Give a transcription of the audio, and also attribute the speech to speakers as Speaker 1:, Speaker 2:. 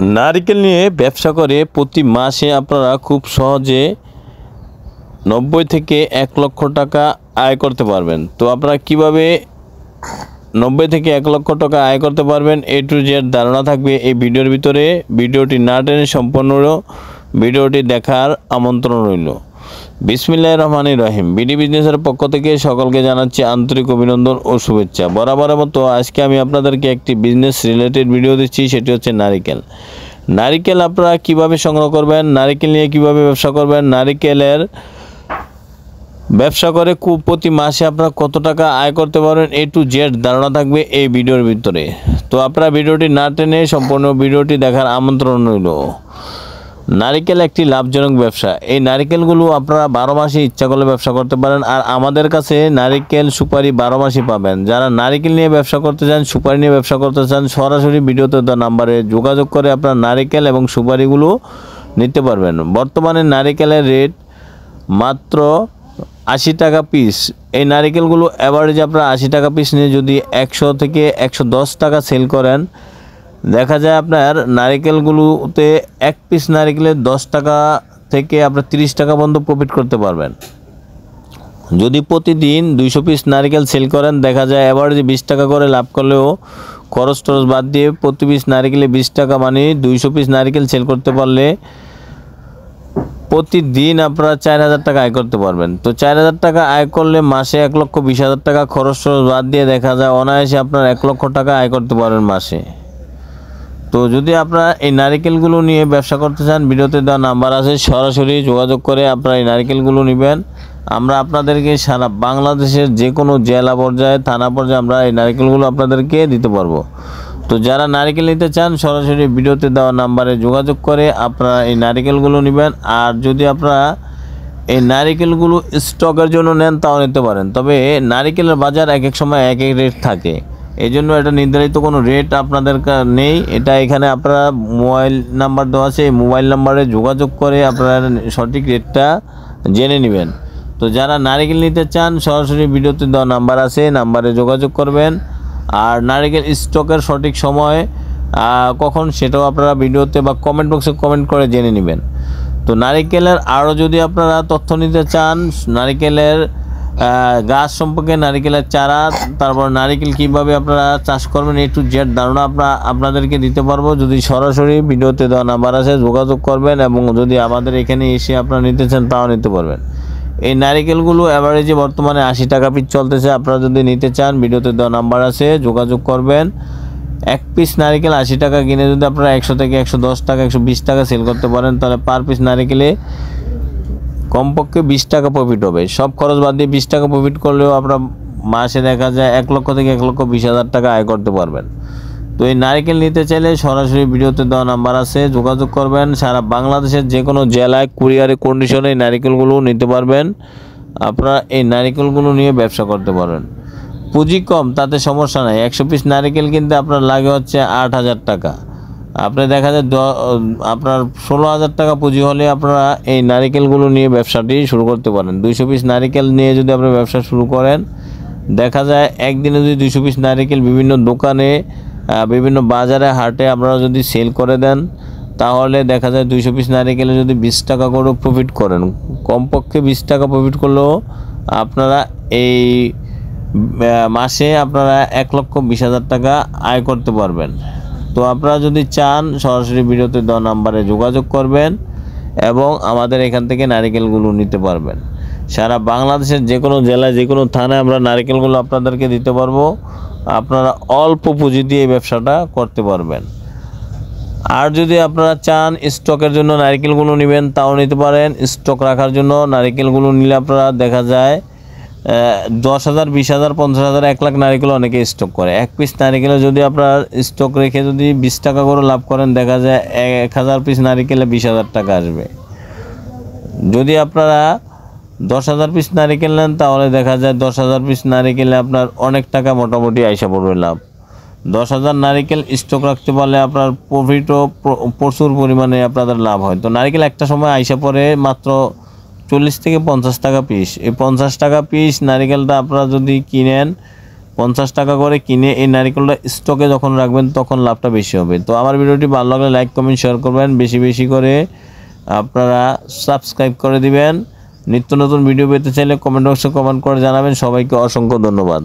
Speaker 1: নারকেল নিয়ে ব্যবসা করে প্রতি মাসে আপনারা খুব সহজে 90 থেকে 1 লক্ষ টাকা আয় করতে পারবেন। তো আপনারা কিভাবে 90 থেকে 1 লক্ষ টাকা আয় করতে পারবেন A to Z ধারণা থাকবে এই ভিডিওর ভিতরে। ভিডিওটি না টেনে সম্পূর্ণ ভিডিওটি দেখার আমন্ত্রণ রইল। বিসমিল্লাহির রহমানির রহিম। বিডি বিজনেসের পক্ষ থেকে সকলকে জানাচ্ছি আন্তরিক অভিনন্দন ও শুভেচ্ছা। বরাবরের মতো আজকে আমি আপনাদেরকে একটি বিজনেস রিলেটেড ভিডিও দিচ্ছি, সেটি হচ্ছে নারিকেল আপনারা কিভাবে সংগ্রহ করবেন, নারিকেল নিয়ে কিভাবে ব্যবসা করবেন, নারিকেলের ব্যবসা করে প্রতি মাসে আপনারা কত টাকা আয় করতে পারবেন A to Z ধারণা থাকবে এই ভিডিওর ভিতরে। তো আপনারা ভিডিওটি না টেনে সম্পূর্ণ ভিডিওটি দেখার আমন্ত্রণ রইল। নারিকেল একটি লাভজনক ব্যবসা। এই নারিকেলগুলো আপনারা 12 মাসে ইচ্ছা করলে ব্যবসা করতে পারেন। আর আমাদের কাছে নারিকেল সুপারি 12 মাসই পাবেন। যারা নারিকেল নিয়ে ব্যবসা করতে চান, সুপারি নিয়ে ব্যবসা করতে চান, সরাসরি ভিডিওতে দেওয়া নাম্বারে যোগাযোগ করে আপনারা নারিকেল এবং সুপারিগুলো নিতে পারবেন। বর্তমানে নারিকেলের রেট মাত্র 80 টাকা পিস। এই নারিকেলগুলো অ্যাভারেজে আপনারা 80 টাকা পিস নিয়ে যদি 100 থেকে 110 টাকা সেল করেন, দেখা যায় আপনার নারিকেলগুলোতে এক পিস নারিকেলের 10 টাকা থেকে আপনার 30 টাকা পর্যন্ত প্রফিট করতে পারবেন। যদি প্রতিদিন 200 পিস নারিকেল সেল করেন, দেখা যায় অ্যাভারেজে 20 টাকা করে লাভ করলেও খরচ টরচ বাদ দিয়ে প্রতি পিস নারিকেলে 20 টাকা, মানে 200 পিস নারিকেল সেল করতে পারলে প্রতিদিন আপনারা 4000 টাকা আয় করতে পারবেন। তো 4000 টাকা আয় করলে মাসে 1,20,000 টাকা খরচ টরচ বাদ দিয়ে দেখা যায় অনায়াসে আপনার 1 লক্ষ টাকা আয় করতে পারবেন মাসে। তো যদি আপনারা এই নারিকেলগুলো নিয়ে ব্যবসা করতে চান, ভিডিওতে দেওয়া নাম্বার আছে, সরাসরি যোগাযোগ করে আপনারা এই নারিকেলগুলো নেবেন। আমরা আপনাদেরকে সারা বাংলাদেশের যে কোনো জেলা পর্যায়ে, থানা পর্যায়ে আমরা এই নারিকেলগুলো আপনাদেরকে দিতে পারবো। তো যারা নারিকেল নিতে চান, সরাসরি ভিডিওতে দেওয়া নাম্বারে যোগাযোগ করে আপনারা এই নারিকেলগুলো নেবেন। আর যদি আপনারা এই নারিকেলগুলো স্টকের জন্য নেন, তাও নিতে পারেন। তবে নারিকেলের বাজার এক এক সময় এক এক রেট থাকে, এই জন্য এটা নির্ধারিত কোনো রেট আপনাদের নেই। এটা এখানে আপনারা মোবাইল নাম্বার দেওয়া আছে, এই মোবাইল নাম্বারে যোগাযোগ করে আপনারা সঠিক রেটটা জেনে নেবেন। তো যারা নারিকেল নিতে চান, সরাসরি ভিডিওতে দেওয়া নাম্বার আছে, নাম্বারে যোগাযোগ করবেন। আর নারিকেল স্টকের সঠিক সময় কখন, সেটাও আপনারা ভিডিওতে বা কমেন্ট বক্সে কমেন্ট করে জেনে নেবেন। তো নারিকেলের আরও যদি আপনারা তথ্য নিতে চান, নারিকেলের গাছ সম্পর্কে, নারিকেলের চারা, তারপর নারিকেল কীভাবে আপনারা চাষ করবেন A to Z ধারণা আপনাদেরকে দিতে পারবো। যদি সরাসরি ভিডিওতে দেওয়া নাম্বার আছে, যোগাযোগ করবেন। এবং যদি আমাদের এখানে এসে আপনারা নিতে চান, তাও নিতে পারবেন। এই নারিকেলগুলো অ্যাভারেজে বর্তমানে 80 টাকা পিস চলতেছে। আপনারা যদি নিতে চান, ভিডিওতে দেওয়া নাম্বার আছে, যোগাযোগ করবেন। এক পিস নারিকেল 80 টাকা কিনে যদি আপনারা 100 থেকে 110 টাকা, 120 টাকা সেল করতে পারেন, তাহলে পার পিস নারিকেলে কমপক্ষে 20 টাকা প্রফিট হবে। সব খরচ বাদ দিয়ে 20 টাকা প্রফিট করলেও আপনারা মাসে দেখা যায় 1 লক্ষ থেকে 1,20,000 টাকা আয় করতে পারবেন। তো এই নারিকেল নিতে চাইলে সরাসরি ভিডিওতে দেওয়া নাম্বার আছে, যোগাযোগ করবেন। সারা বাংলাদেশের যে কোনো জেলায় কুরিয়ারে কন্ডিশনে এই নারিকেলগুলো নিতে পারবেন। আপনারা এই নারিকেলগুলো নিয়ে ব্যবসা করতে পারবেন। পুঁজি কম, তাতে সমস্যা নাই। 100 পিস নারিকেল কিনতে আপনার লাগে হচ্ছে 8,000 টাকা। আপনি দেখা যায় আপনার 16,000 টাকা পুঁজি হলে আপনারা এই নারিকেলগুলো নিয়ে ব্যবসাটি শুরু করতে পারেন। 200 পিস নারিকেল নিয়ে যদি আপনি ব্যবসা শুরু করেন, দেখা যায় একদিনে যদি 200 পিস নারিকেল বিভিন্ন দোকানে, বিভিন্ন বাজারে, হাটে আপনারা যদি সেল করে দেন, তাহলে দেখা যায় 200 পিস নারিকেলে যদি 20 টাকা করে প্রফিট করেন, কমপক্ষে 20 টাকা প্রফিট করলেও আপনারা এই মাসে আপনারা 1,20,000 টাকা আয় করতে পারবেন। তো আপনারা যদি চান, সরাসরি ভিডিওতে দেওয়া নাম্বারে যোগাযোগ করবেন এবং আমাদের এখান থেকে নারিকেলগুলো নিতে পারবেন। সারা বাংলাদেশের যে কোনো জেলায়, যে কোনো থানায় আমরা নারিকেলগুলো আপনাদেরকে দিতে পারবো। আপনারা অল্প পুঁজি দিয়ে এই ব্যবসাটা করতে পারবেন। আর যদি আপনারা চান স্টকের জন্য নারিকেলগুলো নেবেন, তাও নিতে পারেন। স্টক রাখার জন্য নারিকেলগুলো নিলে আপনারা দেখা যায় 10,000, 20,000, 50,000, 1 লাখ নারিকেল অনেকে স্টক করে। এক পিস নারিকেলে যদি আপনার স্টক রেখে যদি 20 টাকা করে লাভ করেন, দেখা যায় 1000 পিস নারিকেলে 20,000 টাকা আসবে। যদি আপনারা 10,000 পিস নারিকেল নেন, তাহলে দেখা যায় 10,000 পিস নারিকেলে আপনার অনেক টাকা মোটামুটি আইসা পড়বে লাভ। 10,000 নারিকেল স্টক রাখতে পারলে আপনার প্রফিটও প্রচুর পরিমাণে আপনাদের লাভ হয়। তো নারিকেল একটা সময় আইসা পড়ে মাত্র 40 থেকে 50 টাকা পিস। এই 50 টাকা পিস নারিকেলটা আপনারা যদি কিনেন, 50 টাকা করে কিনে এই নারিকেলটা স্টকে যখন রাখবেন তখন লাভটা বেশি হবে। তো আমার ভিডিওটি ভালো লাগলে লাইক কমেন্ট শেয়ার করবেন, বেশি বেশি করে আপনারা সাবস্ক্রাইব করে দিবেন। নিত্য নতুন ভিডিও পেতে চাইলে কমেন্ট বক্সে কমেন্ট করে জানাবেন। সবাইকে অসংখ্য ধন্যবাদ।